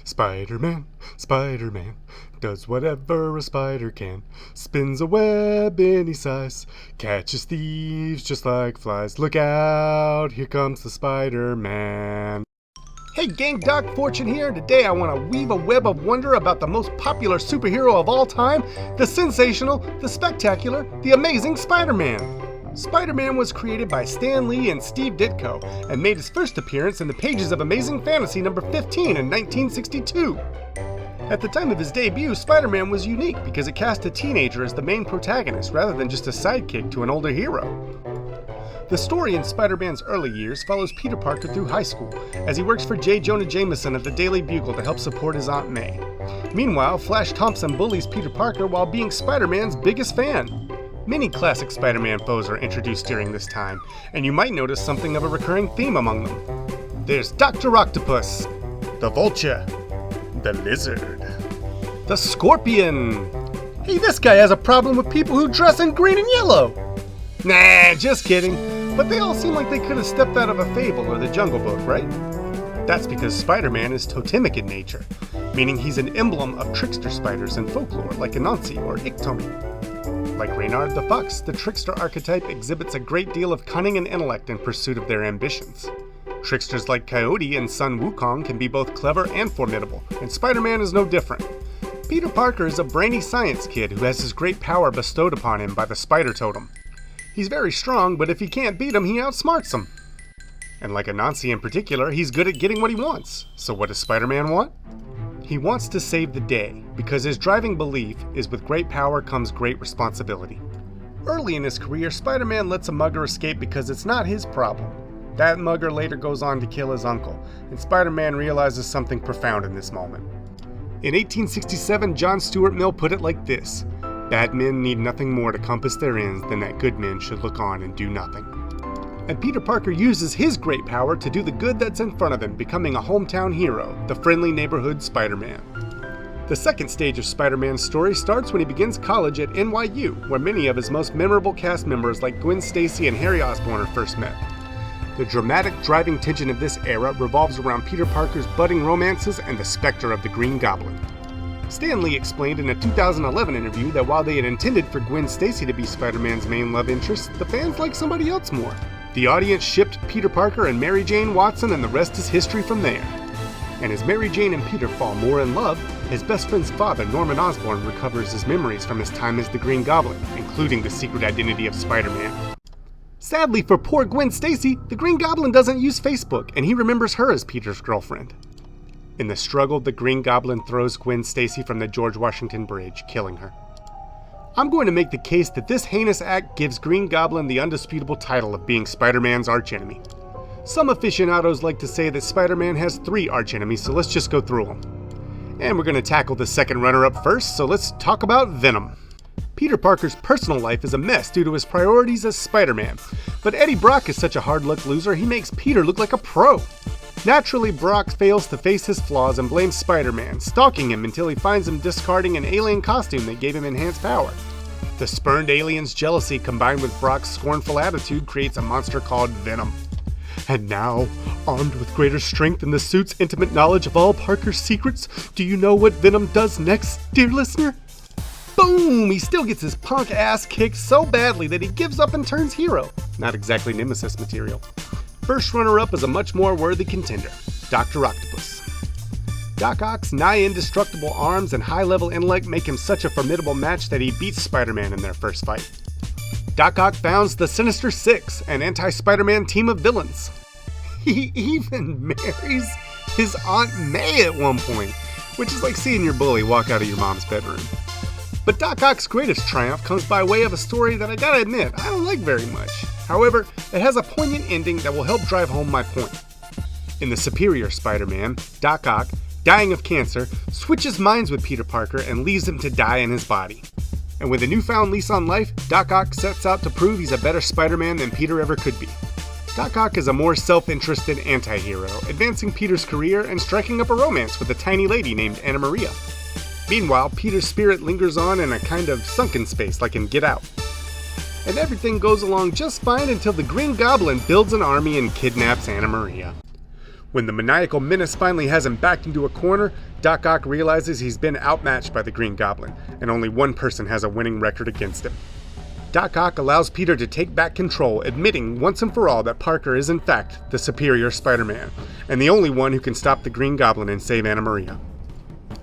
Spider-Man, Spider-Man, does whatever a spider can. Spins a web any size, catches thieves just like flies. Look out, here comes the Spider-Man. Hey gang, Doc Fortune here, and today I want to weave a web of wonder about the most popular superhero of all time, the sensational, the spectacular, the amazing Spider-Man. Spider-Man was created by Stan Lee and Steve Ditko and made his first appearance in the pages of Amazing Fantasy number 15 in 1962. At the time of his debut, Spider-Man was unique because it cast a teenager as the main protagonist rather than just a sidekick to an older hero. The story in Spider-Man's early years follows Peter Parker through high school, as he works for J. Jonah Jameson at the Daily Bugle to help support his Aunt May. Meanwhile, Flash Thompson bullies Peter Parker while being Spider-Man's biggest fan. Many classic Spider-Man foes are introduced during this time, and you might notice something of a recurring theme among them. There's Dr. Octopus, the Vulture, the Lizard, the Scorpion. Hey, this guy has a problem with people who dress in green and yellow. Nah, just kidding. But they all seem like they could have stepped out of a fable or the Jungle Book, right? That's because Spider-Man is totemic in nature, meaning he's an emblem of trickster spiders in folklore like Anansi or Iktomi. Like Reynard the Fox, the trickster archetype exhibits a great deal of cunning and intellect in pursuit of their ambitions. Tricksters like Coyote and Sun Wukong can be both clever and formidable, and Spider-Man is no different. Peter Parker is a brainy science kid who has his great power bestowed upon him by the Spider Totem. He's very strong, but if he can't beat him, he outsmarts him. And like Anansi in particular, he's good at getting what he wants. So what does Spider-Man want? He wants to save the day, because his driving belief is with great power comes great responsibility. Early in his career, Spider-Man lets a mugger escape because it's not his problem. That mugger later goes on to kill his uncle, and Spider-Man realizes something profound in this moment. In 1867, John Stuart Mill put it like this: "Bad men need nothing more to compass their ends than that good men should look on and do nothing." And Peter Parker uses his great power to do the good that's in front of him, becoming a hometown hero, the friendly neighborhood Spider-Man. The second stage of Spider-Man's story starts when he begins college at NYU, where many of his most memorable cast members like Gwen Stacy and Harry Osborn are first met. The dramatic driving tension of this era revolves around Peter Parker's budding romances and the specter of the Green Goblin. Stan Lee explained in a 2011 interview that while they had intended for Gwen Stacy to be Spider-Man's main love interest, the fans liked somebody else more. The audience shipped Peter Parker and Mary Jane Watson, and the rest is history from there. And as Mary Jane and Peter fall more in love, his best friend's father, Norman Osborn, recovers his memories from his time as the Green Goblin, including the secret identity of Spider-Man. Sadly for poor Gwen Stacy, the Green Goblin doesn't use Facebook, and he remembers her as Peter's girlfriend. In the struggle, the Green Goblin throws Gwen Stacy from the George Washington Bridge, killing her. I'm going to make the case that this heinous act gives Green Goblin the undisputable title of being Spider-Man's archenemy. Some aficionados like to say that Spider-Man has 3 archenemies, so let's just go through them. And we're going to tackle the second runner-up first, so let's talk about Venom. Peter Parker's personal life is a mess due to his priorities as Spider-Man, but Eddie Brock is such a hard-luck loser he makes Peter look like a pro. Naturally, Brock fails to face his flaws and blames Spider-Man, stalking him until he finds him discarding an alien costume that gave him enhanced power. The spurned alien's jealousy combined with Brock's scornful attitude creates a monster called Venom. And now, armed with greater strength and the suit's intimate knowledge of all Parker's secrets, do you know what Venom does next, dear listener? Boom! He still gets his punk ass kicked so badly that he gives up and turns hero. Not exactly Nemesis material. First runner-up is a much more worthy contender, Dr. Octopus. Doc Ock's nigh indestructible arms and high-level intellect make him such a formidable match that he beats Spider-Man in their first fight. Doc Ock founds the Sinister Six, an anti-Spider-Man team of villains. He even marries his Aunt May at one point, which is like seeing your bully walk out of your mom's bedroom. But Doc Ock's greatest triumph comes by way of a story that I gotta admit, I don't like very much. However, it has a poignant ending that will help drive home my point. In the Superior Spider-Man, Doc Ock, dying of cancer, switches minds with Peter Parker and leaves him to die in his body. And with a newfound lease on life, Doc Ock sets out to prove he's a better Spider-Man than Peter ever could be. Doc Ock is a more self-interested anti-hero, advancing Peter's career and striking up a romance with a tiny lady named Anna Maria. Meanwhile, Peter's spirit lingers on in a kind of sunken space like in Get Out. And everything goes along just fine until the Green Goblin builds an army and kidnaps Anna Maria. When the maniacal menace finally has him backed into a corner, Doc Ock realizes he's been outmatched by the Green Goblin, and only one person has a winning record against him. Doc Ock allows Peter to take back control, admitting once and for all that Parker is in fact the superior Spider-Man, and the only one who can stop the Green Goblin and save Anna Maria.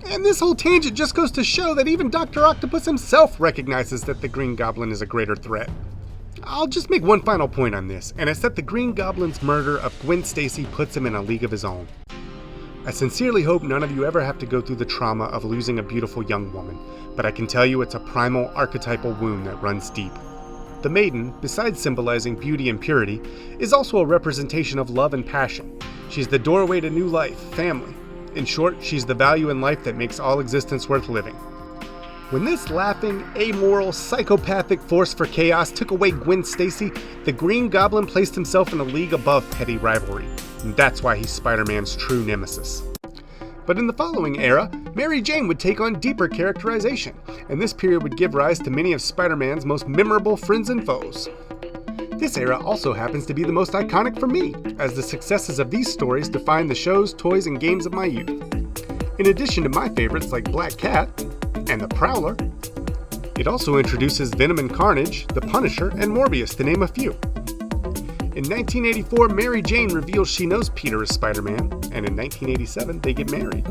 And this whole tangent just goes to show that even Dr. Octopus himself recognizes that the Green Goblin is a greater threat. I'll just make one final point on this, and it's that the Green Goblin's murder of Gwen Stacy puts him in a league of his own. I sincerely hope none of you ever have to go through the trauma of losing a beautiful young woman, but I can tell you it's a primal, archetypal wound that runs deep. The maiden, besides symbolizing beauty and purity, is also a representation of love and passion. She's the doorway to new life, family. In short, she's the value in life that makes all existence worth living. When this laughing, amoral, psychopathic force for chaos took away Gwen Stacy, the Green Goblin placed himself in a league above petty rivalry, and that's why he's Spider-Man's true nemesis. But in the following era, Mary Jane would take on deeper characterization, and this period would give rise to many of Spider-Man's most memorable friends and foes. This era also happens to be the most iconic for me, as the successes of these stories define the shows, toys, and games of my youth. In addition to my favorites like Black Cat and the Prowler, it also introduces Venom and Carnage, the Punisher, and Morbius, to name a few. In 1984, Mary Jane reveals she knows Peter is Spider-Man, and in 1987, they get married.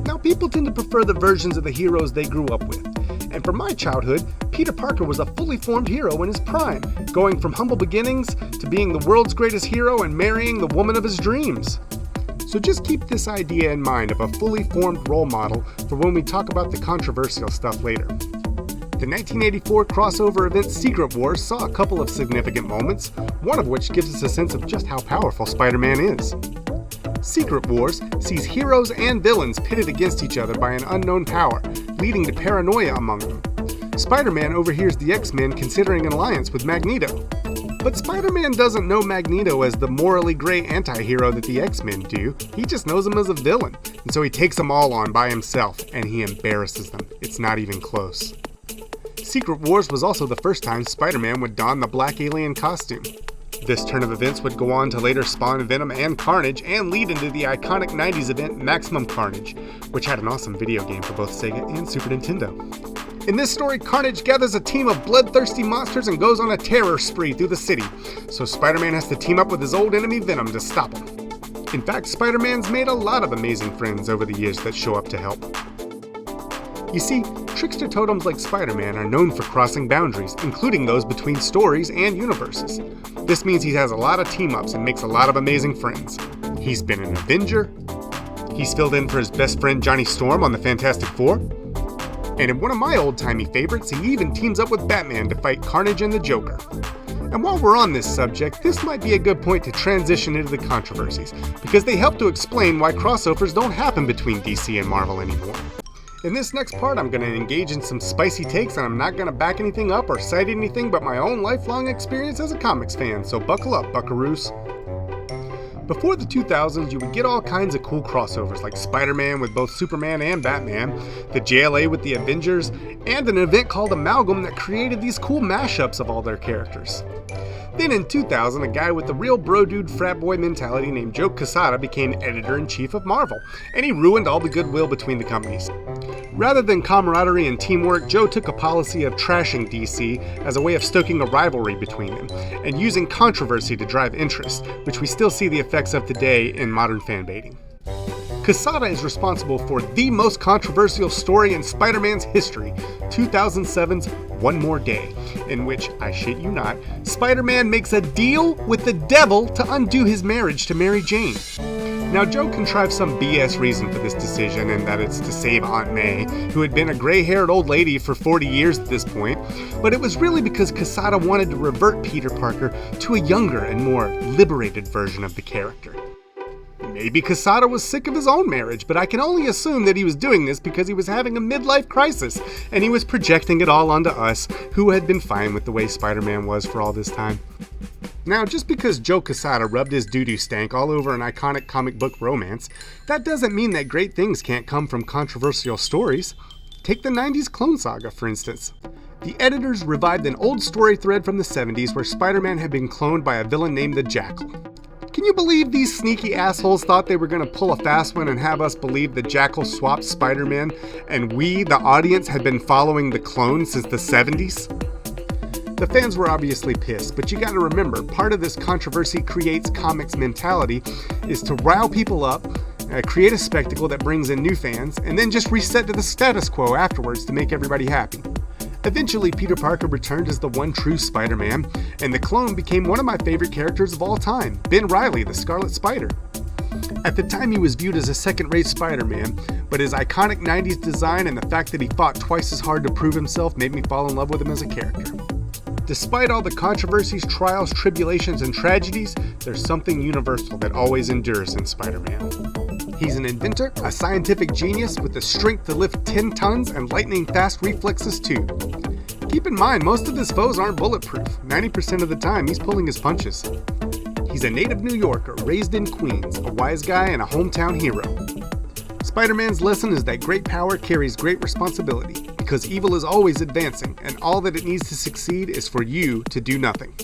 Now, people tend to prefer the versions of the heroes they grew up with, and for my childhood, Peter Parker was a fully formed hero in his prime, going from humble beginnings to being the world's greatest hero and marrying the woman of his dreams. So just keep this idea in mind of a fully formed role model for when we talk about the controversial stuff later. The 1984 crossover event Secret Wars saw a couple of significant moments, one of which gives us a sense of just how powerful Spider-Man is. Secret Wars sees heroes and villains pitted against each other by an unknown power, leading to paranoia among them. Spider-Man overhears the X-Men considering an alliance with Magneto. But Spider-Man doesn't know Magneto as the morally gray anti-hero that the X-Men do. He just knows him as a villain, and so he takes them all on by himself, and he embarrasses them. It's not even close. Secret Wars was also the first time Spider-Man would don the black alien costume. This turn of events would go on to later spawn Venom and Carnage and lead into the iconic 90s event Maximum Carnage, which had an awesome video game for both Sega and Super Nintendo. In this story, Carnage gathers a team of bloodthirsty monsters and goes on a terror spree through the city, so Spider-Man has to team up with his old enemy Venom to stop him. In fact, Spider-Man's made a lot of amazing friends over the years that show up to help. You see, trickster totems like Spider-Man are known for crossing boundaries, including those between stories and universes. This means he has a lot of team-ups and makes a lot of amazing friends. He's been an Avenger, he's filled in for his best friend Johnny Storm on the Fantastic Four, and in one of my old-timey favorites, he even teams up with Batman to fight Carnage and the Joker. And while we're on this subject, this might be a good point to transition into the controversies, because they help to explain why crossovers don't happen between DC and Marvel anymore. In this next part, I'm going to engage in some spicy takes, and I'm not going to back anything up or cite anything but my own lifelong experience as a comics fan, so buckle up, buckaroos. Before the 2000s, you would get all kinds of cool crossovers like Spider-Man with both Superman and Batman, the JLA with the Avengers, and an event called Amalgam that created these cool mashups of all their characters. Then in 2000, a guy with the real bro-dude frat boy mentality named Joe Quesada became editor-in-chief of Marvel, and he ruined all the goodwill between the companies. Rather than camaraderie and teamwork, Joe took a policy of trashing DC as a way of stoking a rivalry between them, and using controversy to drive interest, which we still see the effects of today in modern fanbaiting. Quesada is responsible for the most controversial story in Spider-Man's history, 2007's One More Day, in which, I shit you not, Spider-Man makes a deal with the devil to undo his marriage to Mary Jane. Now, Joe contrived some BS reason for this decision, and that it's to save Aunt May, who had been a gray-haired old lady for 40 years at this point, but it was really because Quesada wanted to revert Peter Parker to a younger and more liberated version of the character. Maybe Quesada was sick of his own marriage, but I can only assume that he was doing this because he was having a midlife crisis, and he was projecting it all onto us, who had been fine with the way Spider-Man was for all this time. Now, just because Joe Quesada rubbed his doo-doo stank all over an iconic comic book romance, that doesn't mean that great things can't come from controversial stories. Take the 90s Clone Saga, for instance. The editors revived an old story thread from the 70s where Spider-Man had been cloned by a villain named the Jackal. Can you believe these sneaky assholes thought they were going to pull a fast one and have us believe that Jackal swapped Spider-Man and we, the audience, had been following the clone since the 70s? The fans were obviously pissed, but you gotta remember, part of this controversy creates comics mentality is to rile people up, create a spectacle that brings in new fans, and then just reset to the status quo afterwards to make everybody happy. Eventually, Peter Parker returned as the one true Spider-Man, and the clone became one of my favorite characters of all time, Ben Reilly, the Scarlet Spider. At the time, he was viewed as a second-rate Spider-Man, but his iconic 90s design and the fact that he fought twice as hard to prove himself made me fall in love with him as a character. Despite all the controversies, trials, tribulations, and tragedies, there's something universal that always endures in Spider-Man. He's an inventor, a scientific genius with the strength to lift 10 tons and lightning-fast reflexes too. Keep in mind, most of his foes aren't bulletproof. 90% of the time, he's pulling his punches. He's a native New Yorker, raised in Queens, a wise guy and a hometown hero. Spider-Man's lesson is that great power carries great responsibility, because evil is always advancing, and all that it needs to succeed is for you to do nothing.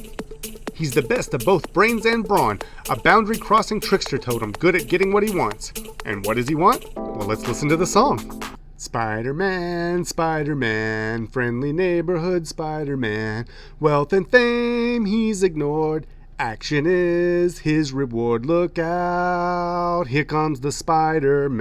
He's the best of both brains and brawn, a boundary-crossing trickster totem good at getting what he wants. And what does he want? Well, let's listen to the song. Spider-Man, Spider-Man, friendly neighborhood Spider-Man, wealth and fame he's ignored. Action is his reward. Look out, here comes the Spider-Man.